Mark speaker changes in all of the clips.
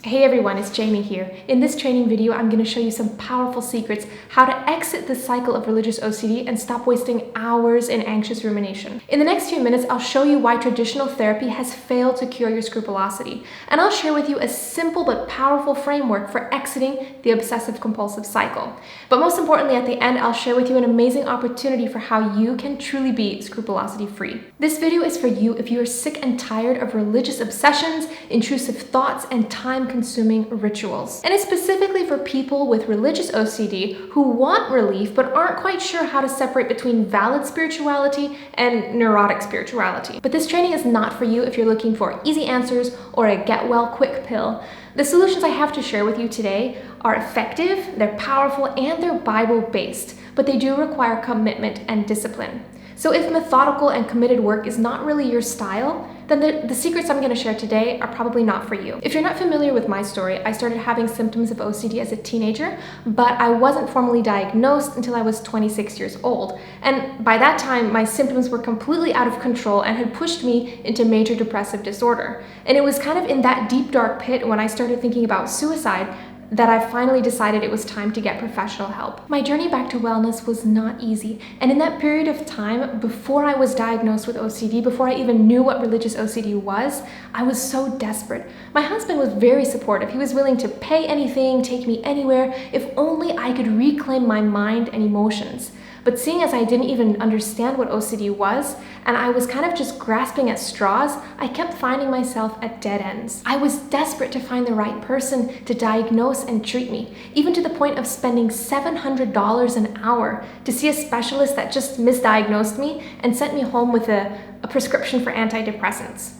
Speaker 1: Hey everyone, it's Jamie here. In this training video, I'm going to show you some powerful secrets how to exit the cycle of religious OCD and stop wasting hours in anxious rumination. In the next few minutes, I'll show you why traditional therapy has failed to cure your scrupulosity, and I'll share with you a simple but powerful framework for exiting the obsessive-compulsive cycle. But most importantly, at the end, I'll share with you an amazing opportunity for how you can truly be scrupulosity-free. This video is for you if you are sick and tired of religious obsessions, intrusive thoughts, and time-consuming rituals. And it's specifically for people with religious OCD who want relief but aren't quite sure how to separate between valid spirituality and neurotic spirituality. But this training is not for you if you're looking for easy answers or a get-well-quick pill. The solutions I have to share with you today are effective, they're powerful, and they're Bible-based, but they do require commitment and discipline. So if methodical and committed work is not really your style, then the secrets I'm going to share today are probably not for you. If you're not familiar with my story, I started having symptoms of OCD as a teenager, but I wasn't formally diagnosed until I was 26 years old. And by that time, my symptoms were completely out of control and had pushed me into major depressive disorder. And it was kind of in that deep, dark pit when I started thinking about suicide that I finally decided it was time to get professional help. My journey back to wellness was not easy, and in that period of time, before I was diagnosed with OCD, before I even knew what religious OCD was, I was so desperate. My husband was very supportive. He was willing to pay anything, take me anywhere, if only I could reclaim my mind and emotions. But seeing as I didn't even understand what OCD was, and I was kind of just grasping at straws, I kept finding myself at dead ends. I was desperate to find the right person to diagnose and treat me, even to the point of spending $700 an hour to see a specialist that just misdiagnosed me and sent me home with a prescription for antidepressants.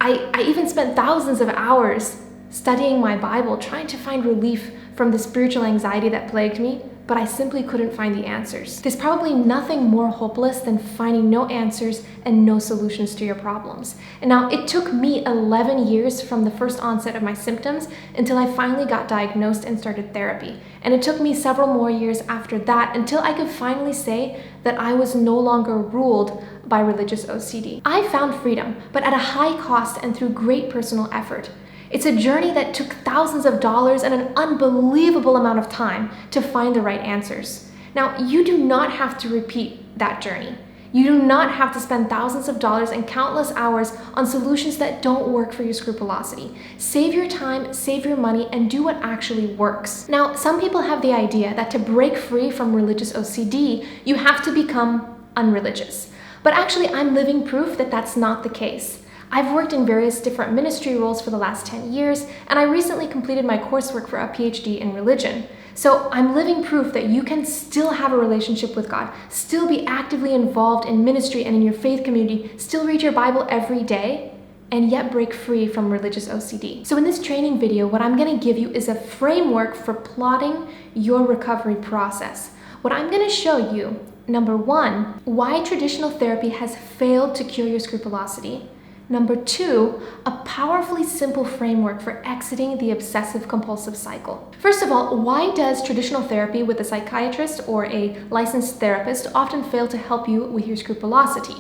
Speaker 1: I even spent thousands of hours studying my Bible, trying to find relief from the spiritual anxiety that plagued me, but I simply couldn't find the answers. There's probably nothing more hopeless than finding no answers and no solutions to your problems. And now it took me 11 years from the first onset of my symptoms until I finally got diagnosed and started therapy. And it took me several more years after that until I could finally say that I was no longer ruled by religious OCD. I found freedom, but at a high cost and through great personal effort. It's a journey that took thousands of dollars and an unbelievable amount of time to find the right answers. Now, you do not have to repeat that journey. You do not have to spend thousands of dollars and countless hours on solutions that don't work for your scrupulosity. Save your time, save your money, and do what actually works. Now, some people have the idea that to break free from religious OCD, you have to become unreligious. But actually, I'm living proof that that's not the case. I've worked in various different ministry roles for the last 10 years, and I recently completed my coursework for a PhD in religion. So I'm living proof that you can still have a relationship with God, still be actively involved in ministry and in your faith community, still read your Bible every day, and yet break free from religious OCD. So in this training video, what I'm going to give you is a framework for plotting your recovery process. What I'm going to show you, number one, why traditional therapy has failed to cure your scrupulosity. Number two, a powerfully simple framework for exiting the obsessive-compulsive cycle. First of all, why does traditional therapy with a psychiatrist or a licensed therapist often fail to help you with your scrupulosity?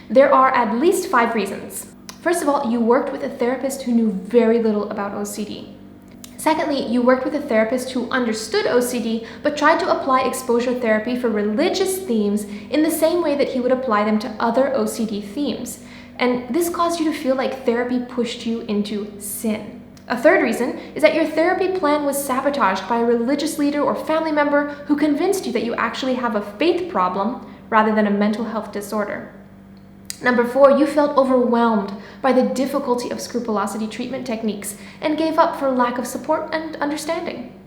Speaker 1: There are at least 5 reasons. First of all, you worked with a therapist who knew very little about OCD. Secondly, you worked with a therapist who understood OCD but tried to apply exposure therapy for religious themes in the same way that he would apply them to other OCD themes. And this caused you to feel like therapy pushed you into sin. A third reason is that your therapy plan was sabotaged by a religious leader or family member who convinced you that you actually have a faith problem rather than a mental health disorder. Number 4, you felt overwhelmed by the difficulty of scrupulosity treatment techniques and gave up for lack of support and understanding.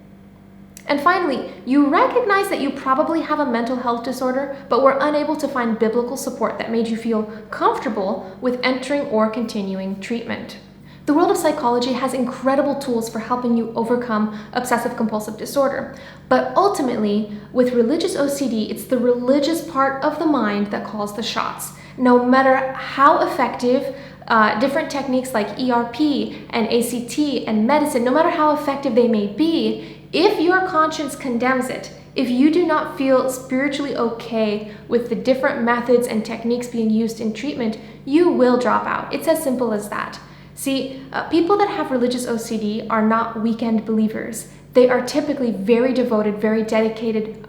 Speaker 1: And finally, you recognize that you probably have a mental health disorder, but were unable to find biblical support that made you feel comfortable with entering or continuing treatment. The world of psychology has incredible tools for helping you overcome obsessive-compulsive disorder. But ultimately, with religious OCD, it's the religious part of the mind that calls the shots. No matter how effective different techniques like ERP and ACT and medicine, no matter how effective they may be, if your conscience condemns it, if you do not feel spiritually okay with the different methods and techniques being used in treatment, you will drop out. It's as simple as that. See, people that have religious OCD are not weekend believers. They are typically very devoted, very dedicated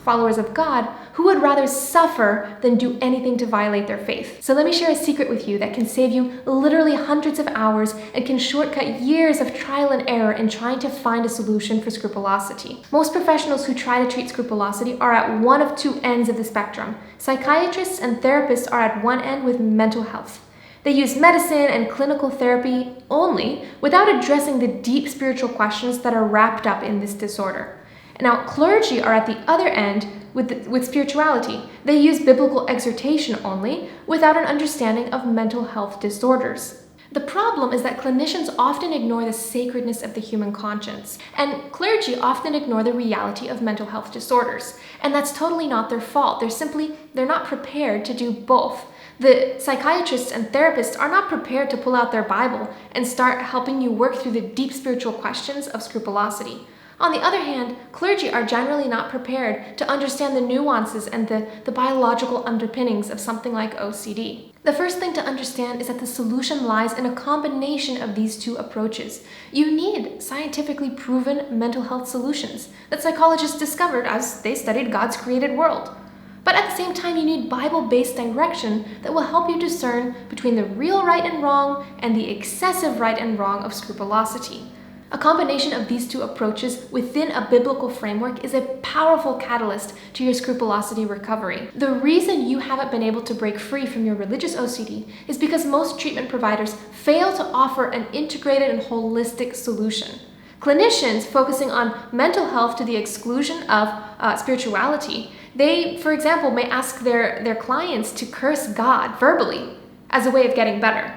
Speaker 1: followers of God who would rather suffer than do anything to violate their faith. So let me share a secret with you that can save you literally hundreds of hours and can shortcut years of trial and error in trying to find a solution for scrupulosity. Most professionals who try to treat scrupulosity are at one of two ends of the spectrum. Psychiatrists and therapists are at one end with mental health. They use medicine and clinical therapy only without addressing the deep spiritual questions that are wrapped up in this disorder. Now, clergy are at the other end with spirituality. They use biblical exhortation only without an understanding of mental health disorders. The problem is that clinicians often ignore the sacredness of the human conscience, and clergy often ignore the reality of mental health disorders. And that's totally not their fault. They're not prepared to do both. The psychiatrists and therapists are not prepared to pull out their Bible and start helping you work through the deep spiritual questions of scrupulosity. On the other hand, clergy are generally not prepared to understand the nuances and the biological underpinnings of something like OCD. The first thing to understand is that the solution lies in a combination of these two approaches. You need scientifically proven mental health solutions that psychologists discovered as they studied God's created world. But at the same time, you need Bible-based direction that will help you discern between the real right and wrong and the excessive right and wrong of scrupulosity. A combination of these two approaches within a biblical framework is a powerful catalyst to your scrupulosity recovery. The reason you haven't been able to break free from your religious OCD is because most treatment providers fail to offer an integrated and holistic solution. Clinicians focusing on mental health to the exclusion of spirituality, they, for example, may ask their clients to curse God verbally as a way of getting better.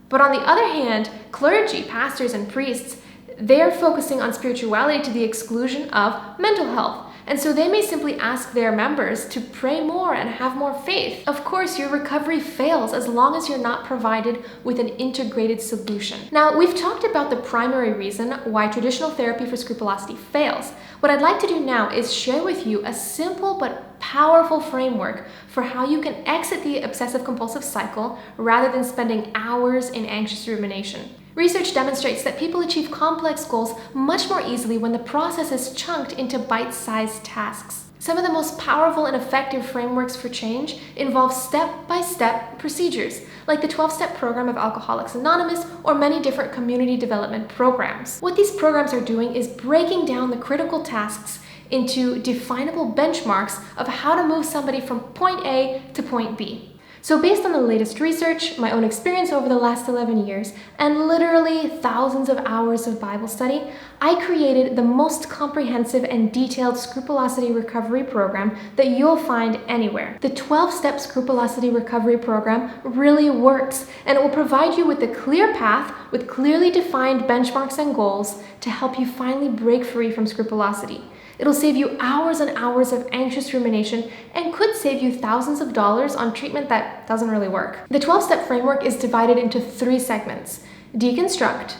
Speaker 1: But on the other hand, clergy, pastors, and priests, they're focusing on spirituality to the exclusion of mental health. And so they may simply ask their members to pray more and have more faith. Of course, your recovery fails as long as you're not provided with an integrated solution. Now, we've talked about the primary reason why traditional therapy for scrupulosity fails. What I'd like to do now is share with you a simple but powerful framework for how you can exit the obsessive-compulsive cycle rather than spending hours in anxious rumination. Research demonstrates that people achieve complex goals much more easily when the process is chunked into bite-sized tasks. Some of the most powerful and effective frameworks for change involve step-by-step procedures, like the 12-step program of Alcoholics Anonymous or many different community development programs. What these programs are doing is breaking down the critical tasks into definable benchmarks of how to move somebody from point A to point B. So based on the latest research, my own experience over the last 11 years, and literally thousands of hours of Bible study, I created the most comprehensive and detailed scrupulosity recovery program that you'll find anywhere. The 12-step scrupulosity recovery program really works, and it will provide you with a clear path with clearly defined benchmarks and goals to help you finally break free from scrupulosity. It'll save you hours and hours of anxious rumination and could save you thousands of dollars on treatment that doesn't really work. The 12-step framework is divided into 3 segments: deconstruct,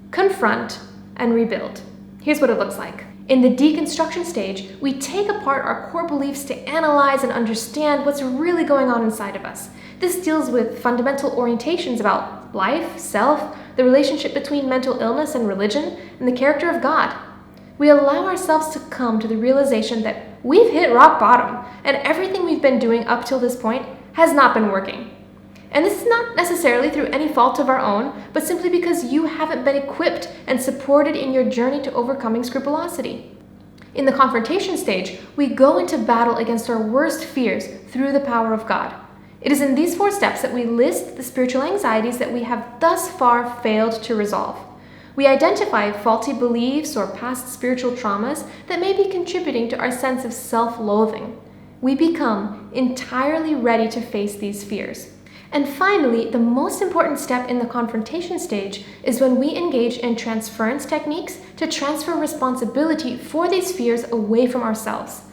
Speaker 1: confront, and rebuild. Here's what it looks like. In the deconstruction stage, we take apart our core beliefs to analyze and understand what's really going on inside of us. This deals with fundamental orientations about life, self, the relationship between mental illness and religion, and the character of God. We allow ourselves to come to the realization that we've hit rock bottom and everything we've been doing up till this point has not been working. And this is not necessarily through any fault of our own, but simply because you haven't been equipped and supported in your journey to overcoming scrupulosity. In the confrontation stage, we go into battle against our worst fears through the power of God. It is in these 4 steps that we list the spiritual anxieties that we have thus far failed to resolve. We identify faulty beliefs or past spiritual traumas that may be contributing to our sense of self-loathing. We become entirely ready to face these fears. And finally, the most important step in the confrontation stage is when we engage in transference techniques to transfer responsibility for these fears away from ourselves.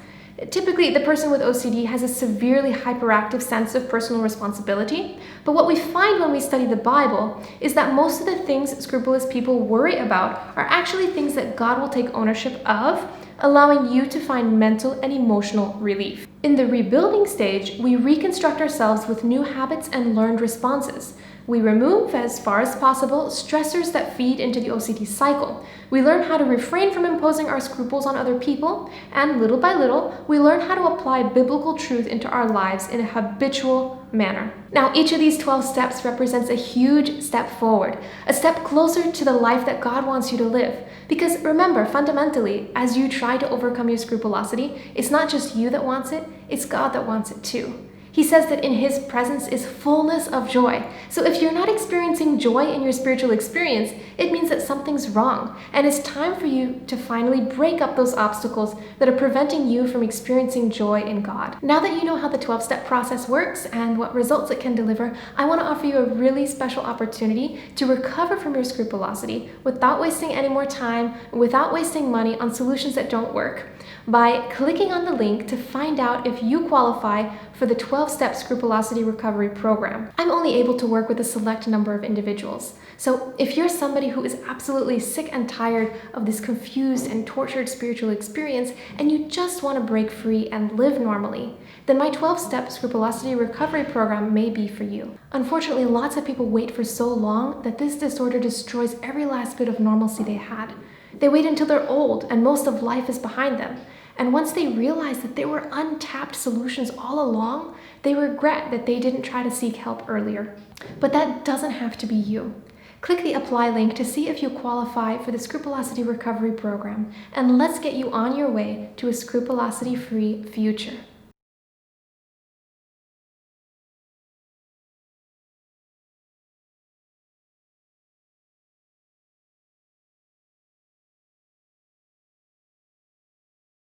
Speaker 1: Typically, the person with OCD has a severely hyperactive sense of personal responsibility, but what we find when we study the Bible is that most of the things scrupulous people worry about are actually things that God will take ownership of, allowing you to find mental and emotional relief. In the rebuilding stage, we reconstruct ourselves with new habits and learned responses. We remove, as far as possible, stressors that feed into the OCD cycle. We learn how to refrain from imposing our scruples on other people, and little by little, we learn how to apply biblical truth into our lives in a habitual manner. Now, each of these 12 steps represents a huge step forward, a step closer to the life that God wants you to live. Because remember, fundamentally, as you try to overcome your scrupulosity, it's not just you that wants it, it's God that wants it too. He says that in His presence is fullness of joy. So if you're not experiencing joy in your spiritual experience, it means that something's wrong. And it's time for you to finally break up those obstacles that are preventing you from experiencing joy in God. Now that you know how the 12-step process works and what results it can deliver, I want to offer you a really special opportunity to recover from your scrupulosity without wasting any more time, without wasting money on solutions that don't work, by clicking on the link to find out if you qualify for the 12-step Scrupulosity Recovery Program. I'm only able to work with a select number of individuals. So if you're somebody who is absolutely sick and tired of this confused and tortured spiritual experience, and you just want to break free and live normally, then my 12-step Scrupulosity Recovery Program may be for you. Unfortunately, lots of people wait for so long that this disorder destroys every last bit of normalcy they had. They wait until they're old and most of life is behind them. And once they realize that there were untapped solutions all along, they regret that they didn't try to seek help earlier. But that doesn't have to be you. Click the apply link to see if you qualify for the Scrupulosity Recovery Program, and let's get you on your way to a scrupulosity-free future.